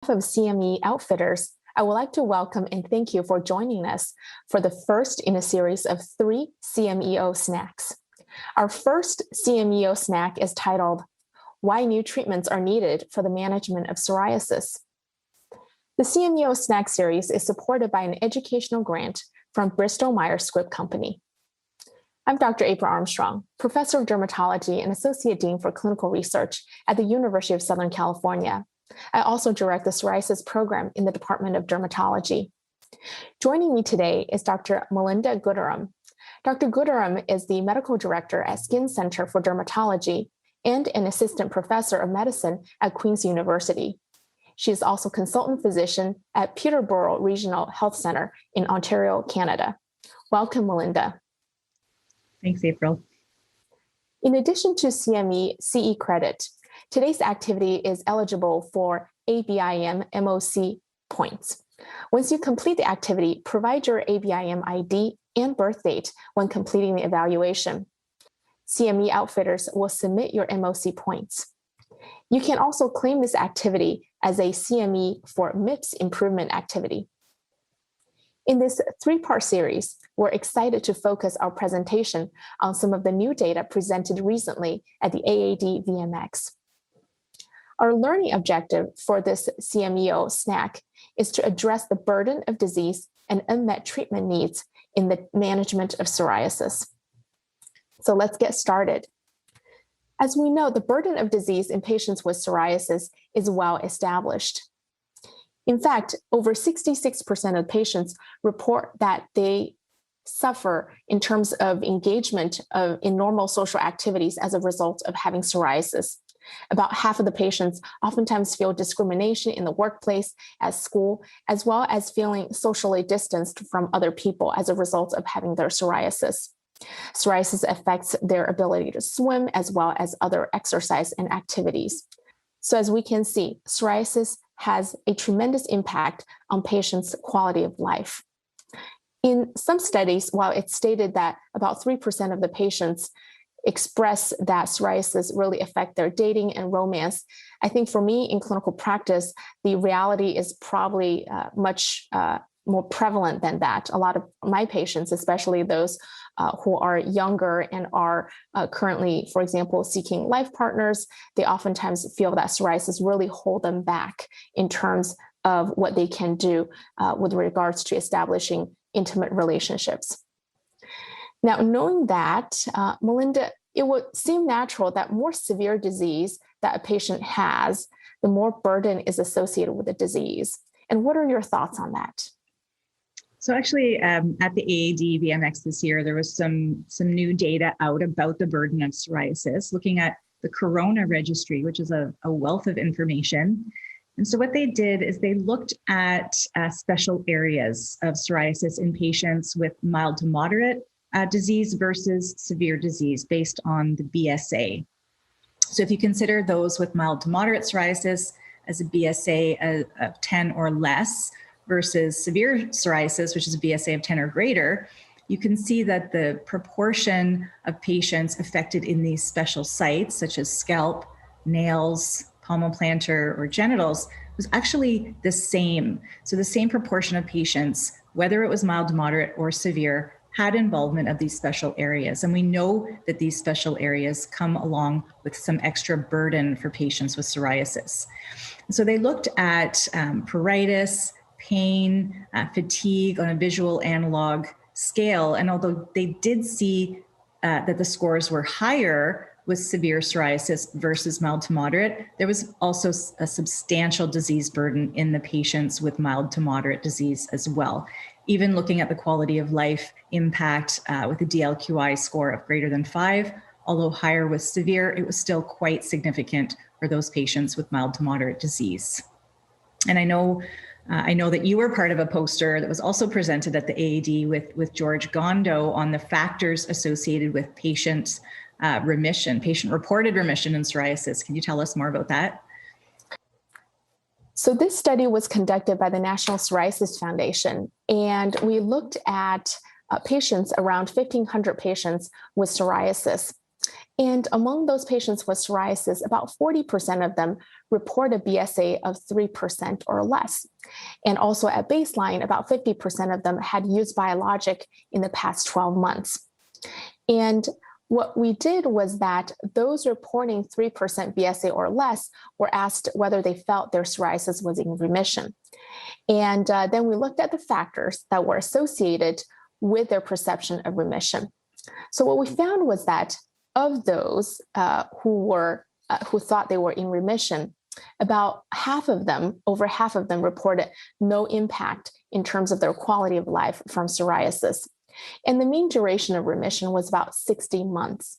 Of CME Outfitters, I would like to welcome and thank you for joining us for the first in a series of 3 CMEO snacks. Our first CMEO snack is titled, Why New Treatments Are Needed for the Management of Psoriasis. The CMEO snack series is supported by an educational grant from Bristol Myers Squibb Company. I'm Dr. April Armstrong, Professor of Dermatology and Associate Dean for Clinical Research at the University of Southern California. I also direct the psoriasis program in the Department of Dermatology. Joining me today is Dr. Melinda Gooderham. Dr. Gooderham is the Medical Director at Skin Center for Dermatology and an Assistant Professor of Medicine at Queen's University. She is also Consultant Physician at Peterborough Regional Health Center in Ontario, Canada. Welcome, Melinda. Thanks, April. In addition to CME CE credit, today's activity is eligible for ABIM MOC points. Once you complete the activity, provide your ABIM ID and birth date when completing the evaluation. CME Outfitters will submit your MOC points. You can also claim this activity as a CME for MIPS improvement activity. In this 3-part series, we're excited to focus our presentation on some of the new data presented recently at the AAD VMX. Our learning objective for this CMEO snack is to address the burden of disease and unmet treatment needs in the management of psoriasis. So let's get started. As we know, the burden of disease in patients with psoriasis is well established. In fact, over 66% of patients report that they suffer in terms of engagement in normal social activities as a result of having psoriasis. About half of the patients oftentimes feel discrimination in the workplace, at school, as well as feeling socially distanced from other people as a result of having their psoriasis. Psoriasis affects their ability to swim as well as other exercise and activities. So as we can see, psoriasis has a tremendous impact on patients' quality of life. In some studies, while it's stated that about 3% of the patients express that psoriasis really affect their dating and romance, I think for me in clinical practice, the reality is probably much more prevalent than that. A lot of my patients, especially those who are younger and are currently, for example, seeking life partners, they oftentimes feel that psoriasis really hold them back in terms of what they can do with regards to establishing intimate relationships. Now, knowing that, Melinda, it would seem natural that more severe disease that a patient has, the more burden is associated with the disease. And what are your thoughts on that? So actually, at the AAD VMX this year, there was some new data out about the burden of psoriasis, looking at the Corona registry, which is a wealth of information. And so what they did is they looked at special areas of psoriasis in patients with mild to moderate disease versus severe disease based on the BSA. So if you consider those with mild to moderate psoriasis as a BSA of 10 or less versus severe psoriasis, which is a BSA of 10 or greater, you can see that the proportion of patients affected in these special sites, such as scalp, nails, palmoplantar, or genitals, was actually the same. So the same proportion of patients, whether it was mild to moderate or severe, had involvement of these special areas. And we know that these special areas come along with some extra burden for patients with psoriasis. So they looked at pruritus, pain, fatigue on a visual analog scale. And although they did see that the scores were higher with severe psoriasis versus mild to moderate, there was also a substantial disease burden in the patients with mild to moderate disease as well. Even looking at the quality of life impact with a DLQI score of greater than 5, although higher with severe, it was still quite significant for those patients with mild to moderate disease. And I know that you were part of a poster that was also presented at the AAD with George Gondo on the factors associated with patient patient-reported remission in psoriasis. Can you tell us more about that? So this study was conducted by the National Psoriasis Foundation, and we looked at patients, around 1,500 patients with psoriasis. And among those patients with psoriasis, about 40% of them report a BSA of 3% or less. And also at baseline, about 50% of them had used biologic in the past 12 months. And what we did was that those reporting 3% BSA or less were asked whether they felt their psoriasis was in remission. And then we looked at the factors that were associated with their perception of remission. So what we found was that of those who thought they were in remission, about half of them, over half of them, reported no impact in terms of their quality of life from psoriasis. And the mean duration of remission was about 60 months.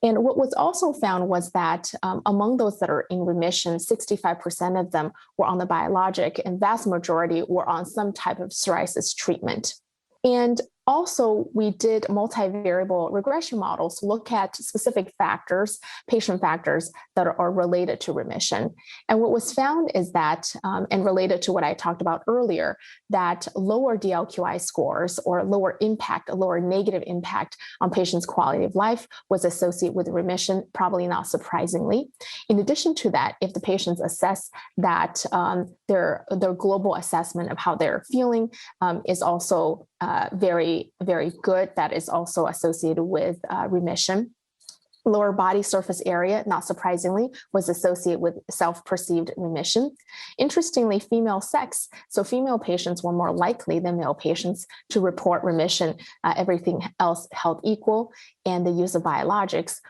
And what was also found was that among those that are in remission, 65% of them were on the biologic, and vast majority were on some type of psoriasis treatment. And also, we did multivariable regression models look at specific factors, patient factors that are related to remission. And what was found is that, and related to what I talked about earlier, that lower DLQI scores or lower impact, a lower negative impact on patients' quality of life was associated with remission, probably not surprisingly. In addition to that, if the patients assess that their global assessment of how they're feeling is also very, very good, that is also associated with remission. Lower body surface area, not surprisingly, was associated with self-perceived remission. Interestingly, female sex, so female patients were more likely than male patients to report remission, everything else held equal, and the use of biologics.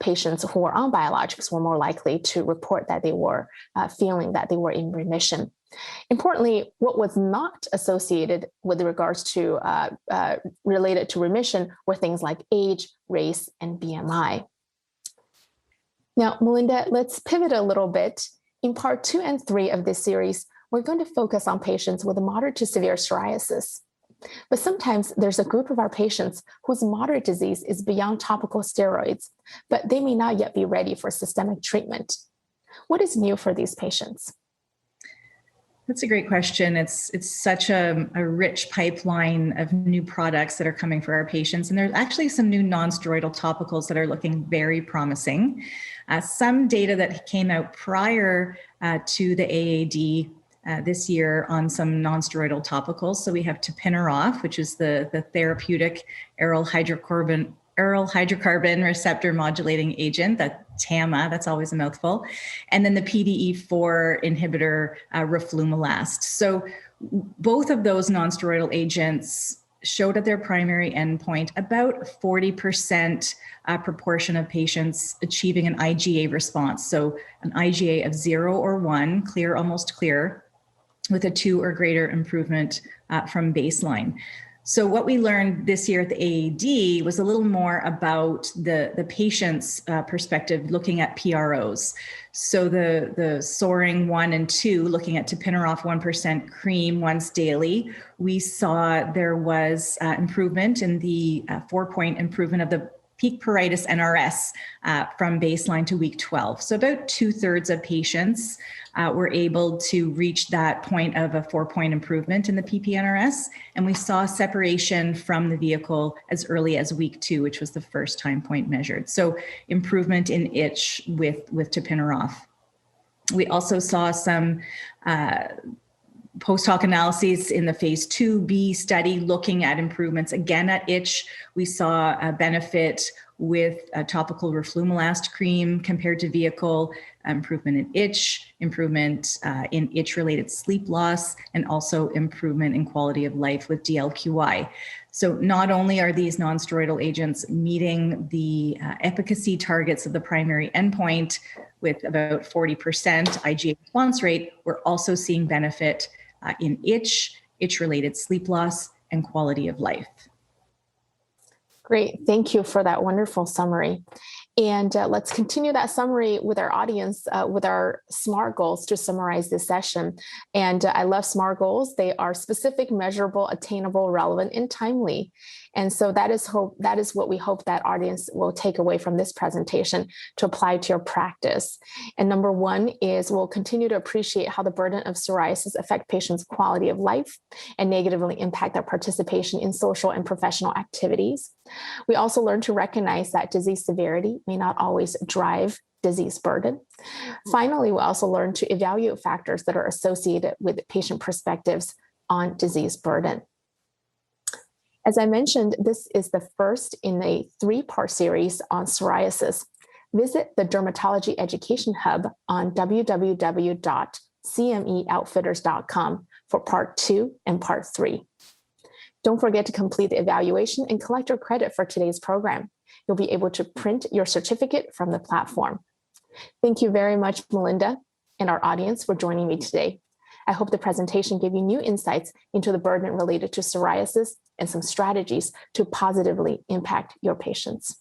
Patients who were on biologics were more likely to report that they were feeling that they were in remission. Importantly, what was not associated with regards to related to remission were things like age, race, and BMI. Now, Melinda, let's pivot a little bit. In part 2 and 3 of this series, we're going to focus on patients with moderate to severe psoriasis. But sometimes there's a group of our patients whose moderate disease is beyond topical steroids, but they may not yet be ready for systemic treatment. What is new for these patients? That's a great question. It's such a rich pipeline of new products that are coming for our patients. And there's actually some new non-steroidal topicals that are looking very promising. Some data that came out prior to the AAD this year on some non-steroidal topicals. So we have tapinarof, which is the therapeutic aryl hydrocarbon receptor modulating agent, that TAMA, that's always a mouthful, and then the PDE4 inhibitor roflumilast. So both of those non-steroidal agents showed at their primary endpoint about 40% proportion of patients achieving an IGA response. So an IGA of 0 or 1, clear, almost clear, with a 2 or greater improvement from baseline. So what we learned this year at the AAD was a little more about the patient's perspective, looking at PROs. So the Soaring 1 and 2, looking at tapinarof 1% cream once daily, we saw there was improvement in the 4-point improvement of the peak pruritus NRS from baseline to week 12. So about 2/3 of patients were able to reach that point of a 4-point improvement in the PPNRS. And we saw separation from the vehicle as early as week 2, which was the first time point measured. So improvement in itch with tapinarof. We also saw some post hoc analyses in the phase 2B study looking at improvements again at itch. We saw a benefit with a topical roflumilast cream compared to vehicle, improvement in itch, improvement in itch-related sleep loss, and also improvement in quality of life with DLQI. So not only are these non-steroidal agents meeting the efficacy targets of the primary endpoint with about 40% IGA response rate, we're also seeing benefit in itch-related sleep loss, and quality of life. Great. Thank you for that wonderful summary. And let's continue that summary with our audience with our SMART goals to summarize this session. And I love SMART goals. They are specific, measurable, attainable, relevant, and timely. And so that is what we hope that audience will take away from this presentation to apply to your practice. And number 1 is we'll continue to appreciate how the burden of psoriasis affect patients' quality of life and negatively impact their participation in social and professional activities. We also learn to recognize that disease severity, may not always drive disease burden. Finally, we'll also learn to evaluate factors that are associated with patient perspectives on disease burden. As I mentioned, this is the first in a 3-part series on psoriasis. Visit the Dermatology Education Hub on www.cmeoutfitters.com for part 2 and part 3. Don't forget to complete the evaluation and collect your credit for today's program. You'll be able to print your certificate from the platform. Thank you very much, Melinda, and our audience for joining me today. I hope the presentation gave you new insights into the burden related to psoriasis and some strategies to positively impact your patients.